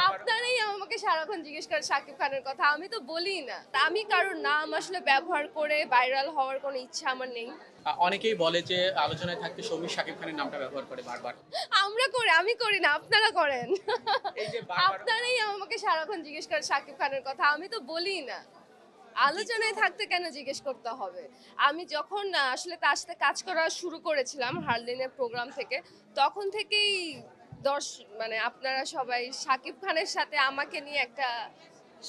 আপনারাই আমাকে সারাক্ষণ জিজ্ঞেস করেন শাকিব খানের কথা, আমি তো বলিই না। আমি কারোর নাম আসলে ব্যবহার করে ভাইরাল হওয়ার কোনো ইচ্ছা আমার নেই। অনেকেই বলে যে আলোচনায় থাকতে সৌমিক শাকিব খানের নামটা ব্যবহার করে বারবার। আমি করি না, আপনারা করেন। এই যে বারবার আপনারাই আমাকে সারাক্ষণ জিজ্ঞেস করেন শাকিব খানের কথা, আমি তো বলিই না। আলোচনায় থাকতে কেন জিজ্ঞেস করতে হবে? আমি যখন আসলে তার সাথে কাজ করা শুরু করেছিলাম হারলিনের প্রোগ্রাম থেকে, তখন থেকেই দর্শ মানে আপনারা সবাই শাকিব খানের সাথে আমাকে নিয়ে একটা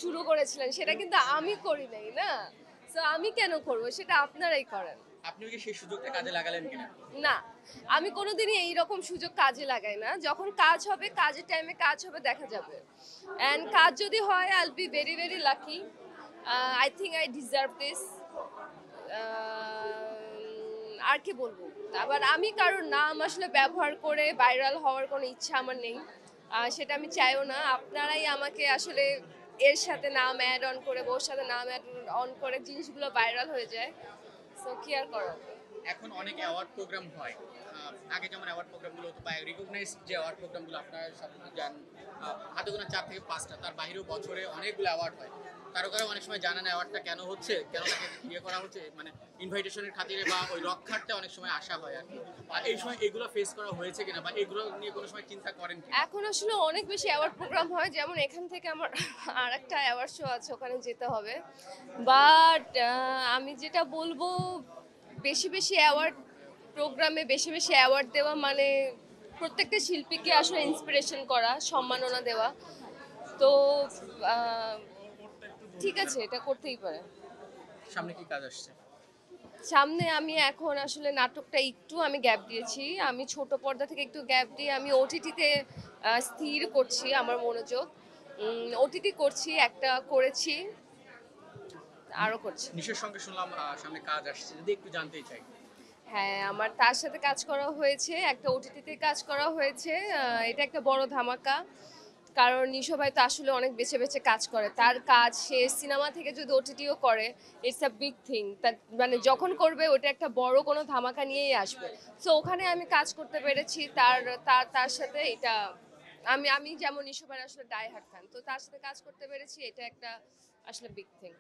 শুরু করেছিলেন, সেটা কিন্তু আমি করি নাই না। তো আমি কেন করব? সেটা আপনারাই করেন। আপনিও কি সেই সুযোগটা কাজে লাগালেন কিনা? না, আমি কোনোদিনই এইরকম সুযোগ কাজে লাগাই না। যখন কাজ হবে, কাজের টাইমে কাজ হবে, দেখা যাবে। অ্যান্ড কাজ যদি হয়, I'll be very, very lucky. I think I deserve this. আর কি বলবো? আবার আমি কারোর নাম আসলে ব্যবহার করে ভাইরাল হওয়ার কোনো ইচ্ছা আমার নেই। সেটা আমি চাইও না। আপনারাই আমাকে আসলে এর সাথে নাম অ্যাড অন করে, ওর সাথে নাম অ্যাড অন করে জিনিসগুলো ভাইরাল হয়ে যায়। সো কি আর করার? এখন অনেক অ্যাওয়ার্ড প্রোগ্রাম হয়। আগে যেমন অ্যাওয়ার্ড প্রোগ্রামগুলো হতো বা রিকগনাইজড যে অ্যাওয়ার্ড প্রোগ্রামগুলো আপনারা সব জান, হাতে গোনা ৪ থেকে ৫টা, তার বাইরেও বছরে অনেকগুলো অ্যাওয়ার্ড হয়। কারো অনেক সময় জানে না অ্যাওয়ার্ডটা কেন হচ্ছে, কেন তাকে ইয়ে করা হচ্ছে, মানে ইনভাইটেশনের খাতিরে বা ওই রক্ষার্থে অনেক সময় আসা হয় আর কি। আর এই সময় এগুলো ফেস করা হয়েছে কিনা বা এগুলো নিয়ে কোনো সময় চিন্তা করেন কিনা? এখন আসলে অনেক বেশি অ্যাওয়ার্ড প্রোগ্রাম হয়, যেমন এখান থেকে আমার আরেকটা অ্যাওয়ার্ড শো আছে, ওখানে যেতে হবে। বাট আমি যেটা বলবো, বেশি বেশি অ্যাওয়ার্ড প্রোগ্রামে বেশি বেশি অ্যাওয়ার্ড দেওয়া মানে প্রত্যেকটা শিল্পীকে আসলে ইন্সপিরেশন করা, সম্মাননা দেওয়া। তো আহ, ঠিক আছে, এটা করতেই পারে। সামনে কি কাজ আসছে? সামনে আমি এখন আসলে নাটকটা একটু আমি গ্যাপ দিয়েছি, আমি ছোট পর্দা থেকে একটু গ্যাপ দিয়ে আমি ওটিটিতে স্থির করছি আমার মনোযোগ। ওটিটি করছি, একটা করেছি, আরো করছি। নিশের সঙ্গে শুনলাম সামনে কাজ আসছে, যদি একটু জানতেই চাই। হ্যাঁ, আমার তার সাথে কাজ করা হয়েছে, একটা ওটিটিতে কাজ করা হয়েছে। এটা একটা বড় ধামাকা, কারণ নিশো ভাই তো আসলে অনেক বেছে বেছে কাজ করে। তার কাজ সে সিনেমা থেকে যদি ওটিটিও করে, ইটস আ বিগ থিং। তার মানে যখন করবে ওটা একটা বড় কোনো ধামাকা নিয়েই আসবে। সো ওখানে আমি কাজ করতে পেরেছি তার তার তার সাথে। এটা আমি আমি যেমন নিশো ভাইয়ের আসলে ডাই হার্ট ফ্যান, তো তার সাথে কাজ করতে পেরেছি, এটা একটা আসলে বিগ থিং।